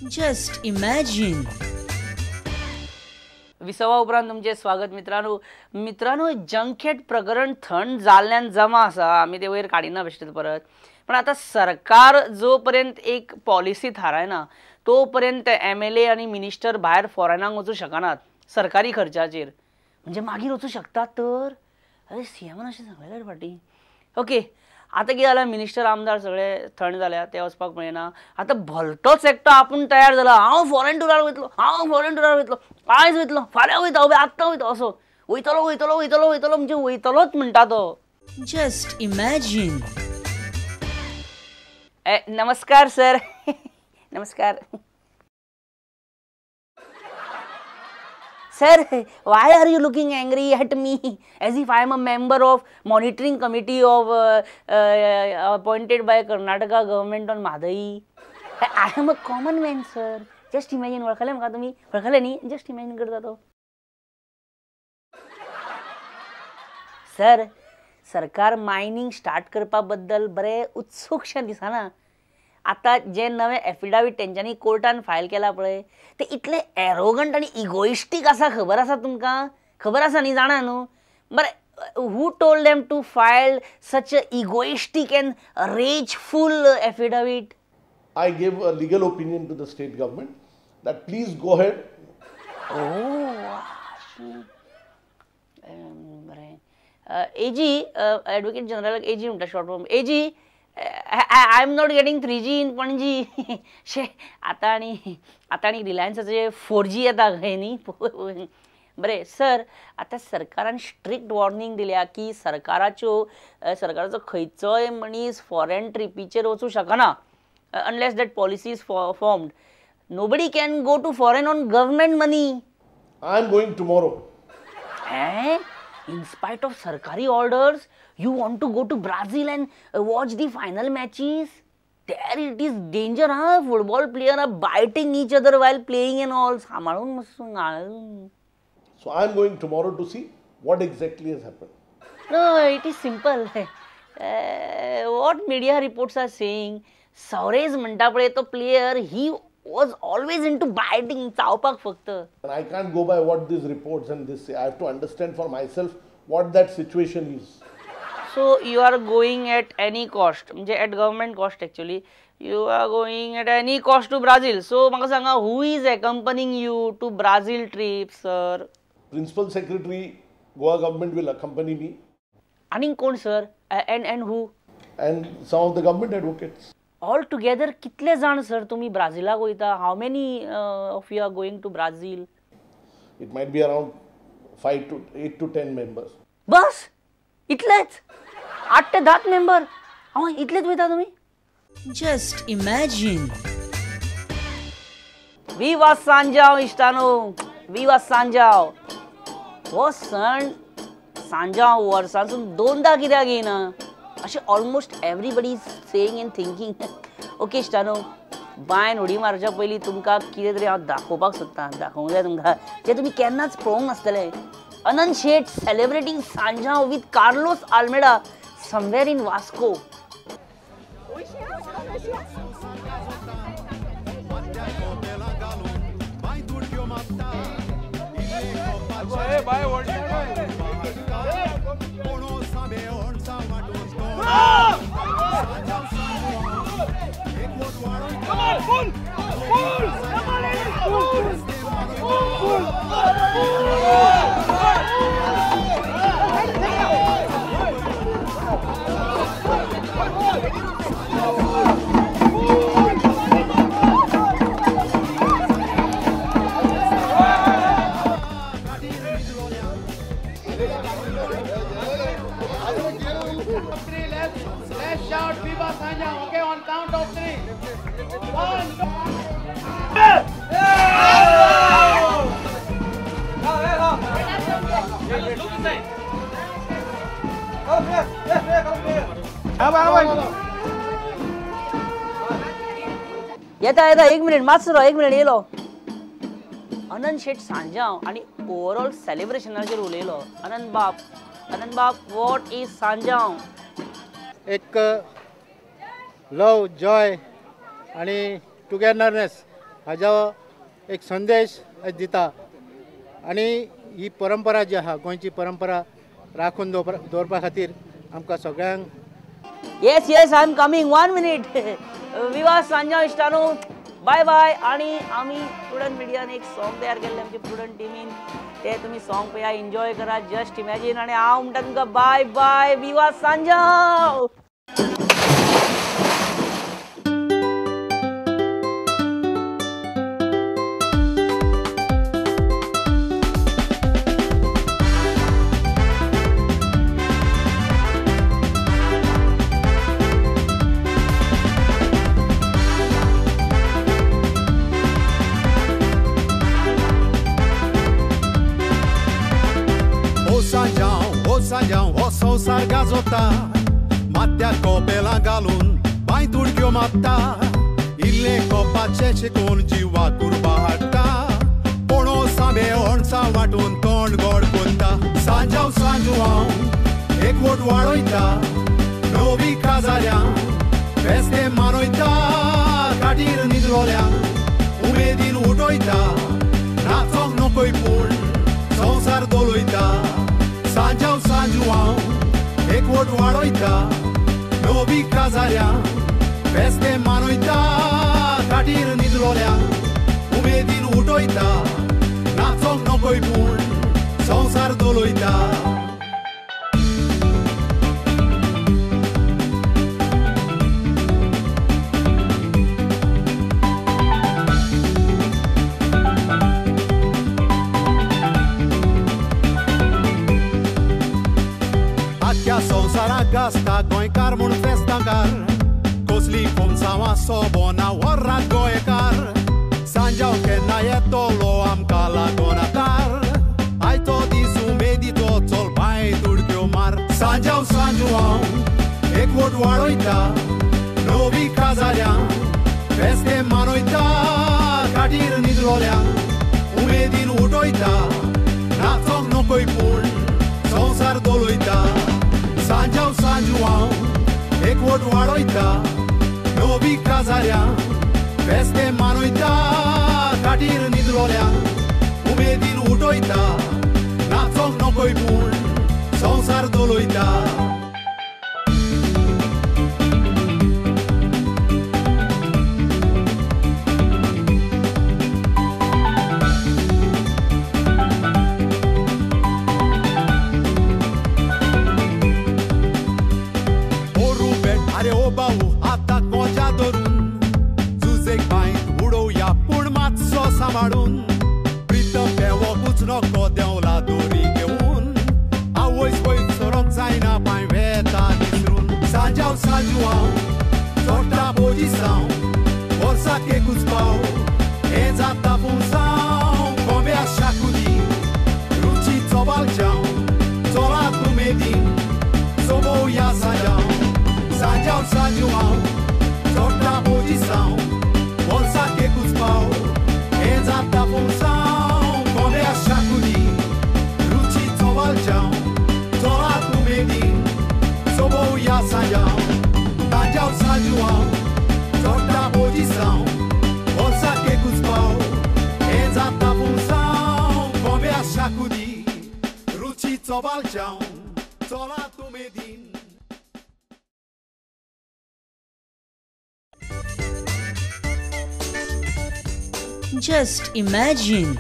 Just imagine. विसवा उपरांत तुमचे स्वागत मित्रांनो जंकेट प्रकरण थंड जाल्ल्यान जमा आसा आमी ते वयर काडिना बेश्टेच परत पण आता सरकार जोपर्यंत एक पॉलिसी थारायना तोपर्यंत MLA आणि मिनिस्टर भायर फॉरेनाक वचूं शकनात सरकारी खर्चाचेर म्हणजे मागीर वचूं शकतात तर अरे सीएमान अशें सांगलें फाटी ओके आता कितें जाल्यार मिनिस्टर आमदार सगळे थंड जाल्या ते वचपाक मेळना आता भलतोच एकटो आपूण तयार जाला हांव फॉरेन टुरार वयतलो आयज वयतलो फाल्यां वयता आत्तां वयता असो वयतलो म्हणजे वयतलोच म्हणटा तो Just imagine. नमस्कार सर नमस्कार Sir, why are you looking angry at me as if I am a member of monitoring committee of appointed by Karnataka government on Madai? I am a common man, sir. Just imagine, वळखले म्हाका तुम्ही वळखले न्ही just imagine करता तो sir सरकार mining start करपा बद्दल बरे उत्सुकशें दिसना आता जे नवे एफिडाविट तेंच्यांनी कोर्टान फायल केला पळय ते इतले एरोगंट आणि इगोइस्टीक आसा खबर आसा तुमकां खबर आसा न्ही जाणा न्हू बरें who told them to file such a egoistic and rageful affidavit I gave a legal opinion to the state government that please go ahead. AG Advocate General AG म्हणटा short form AG I am not getting 3G in Panaji शे आता आणि रिलायन्साचे 4G येता खंय न्ही बरें sir आता सरकारान स्ट्रिक्ट वॉर्निंग दिल्या की सरकाराचो खंयचोय मनीस फॉरेन ट्रिपीचेर वचूं शकना unless that policy is formed. Nobody can go to foreign on government money. I am going tomorrow. In spite of sarkari orders, you want to go to Brazil and watch the final matches? There it is danger, huh? Football players are biting each other while playing and all. So I am going tomorrow to see what exactly has happened. No, it is simple. What media reports are saying, Saurez म्हणटा पळय तो player, he was always into biting, चावपाक फक्त. And I can't go by what these reports and this say. I have to understand for myself what that situation is. So you are going at any cost, म्हणजे at government cost actually. You are going at any cost to Brazil. So म्हाका सांगा who is accompanying you to Brazil trip, sir? Principal Secretary, Goa government will accompany me. आणि कोण sir? And who? And some of the government advocates. All together कितले जाण sir तुम्ही ब्राझिलाक वयता how many of you are going to Brazil? It might be around 8 to 10 members. बस इतलेच 8 ते 10 member हांव इतलेच वयता तुम्ही Just imagine. Viva Sanjao इश्टानो Viva Sanjao हो सण सांजाव वर्सांसून दोनदा कित्याक येना अशें almost everybody is saying and thinking okay इश्टानो बायन उडी मारच्या पयलीं तुमकां कितें तरी हांव दाखोवपाक सोदतां दाखोवंक जाय तुमकां जें तुमी केन्नाच पळोवंक नासतले Anant Shet celebrating Sanjao with Carlos Almeida somewhere in Vasco Let's shout Viva Sanjao, okay, on count of 3. 1, 2. येता एक मिनिट मातसो एक मिनिट येयलो अनंत शेट सांजाव आणि ओवरऑल सेलिब्रेशनाचेर उलयलो अनंत बाब व्हॉट इज सांजाव एक लव जॉय आणि टुगेदरनेस हाजो एक संदेश दिता आनी ही परंपरा जी आहा गोंयची परंपरा राखून दवरपा खातीर आमकां सगळ्यांक yes yes I am coming 1 minute विवाह सांजा इश्टानो बाय बाय. आणि आम्ही प्रुडंट मिडियान एक सॉंग तयार केल्लें आमचे प्रुडंट टिमीन ते तुमी सॉंग पळया एन्जॉय करा जस्ट इमॅजिन. आणि हांव म्हणटा तुमकां बाय बाय विवाह सांजा. Sanjão, o संसार गाजोता माथ्या कोपेला घालून पांय तुडक्यो मारता इल्ले कोपाचे शिकून जिवा कुर्बा हाडटा कोणो साबे अणसां वाटून तोंड गोड कोत्ता. सांजाव सांजू हांव एकवट वाडयता नवी काजाऱ्यां फेस्ते मानयता काडीर न्हिदलोल्यांक उमेदीन उडयता नाचोंक नकोय पूण संसार दोलयता. सांजाव सांजू हांव एकवट वाडयता नवी काजाऱ्यां फेस्ते मानयता काडीर न्हिदलोल्यांक उमेदीन उडयता नाचोंक नकोय पूण संसार दोलयता. संसाराक गासता गोंयकार म्हूण फेस्तांकार कसली फोमसांवां सोबना वर्रात गोंयकार. सांजाव केन्ना येतलो आमकां लागोन आकार आयतो दीस उमेदीचो चल पांय तुडक्यो मार. सांजाव सांजू हांव एकवट वाडयता नवी काजाऱ्यां फेस्ते मानयता काडीर न्हिदलोल्यांक उमेदीन उडयता नाचोंक नकोय पूण संसार दोलयता. सांजाव सांजू हांव एकवट वाडयता नवी काजाऱ्यां फेस्ते मानयता काडीर न्हिदलोल्यांक उमेदीन उडयता नाचोंक नकोय पूण संसार दोलयता. सांबाळून प्रितम देवोकूच नको देवला दोरी घेवन आवयस वयर सरोंक जायना पांय वेता निसरून. सांजाव सांजू हांव जोडटा बोजीसांव वर्साक एकूच पाव हें जाता पुंसांव कोंब्या शाकुली रुची चोबालच्याव चोलात उमेदीन सोबोवया सांजाव. सांजाव सांजू हांव जोडटा बोजीसांव वर्साक एकूच पाव जाता पुंसांव कोंब्या शाकुली रुची चोबालच्याव चोलात उमेदीन सोबोवया सांजाव. सांजाव सांजू हांव जोडटा बोजीसांव वर्साक एकूच पाव हें जाता पुंसांव कोंब्या शाकुली रुची चोबालच्याव चोलात उमेदीन. Just imagine.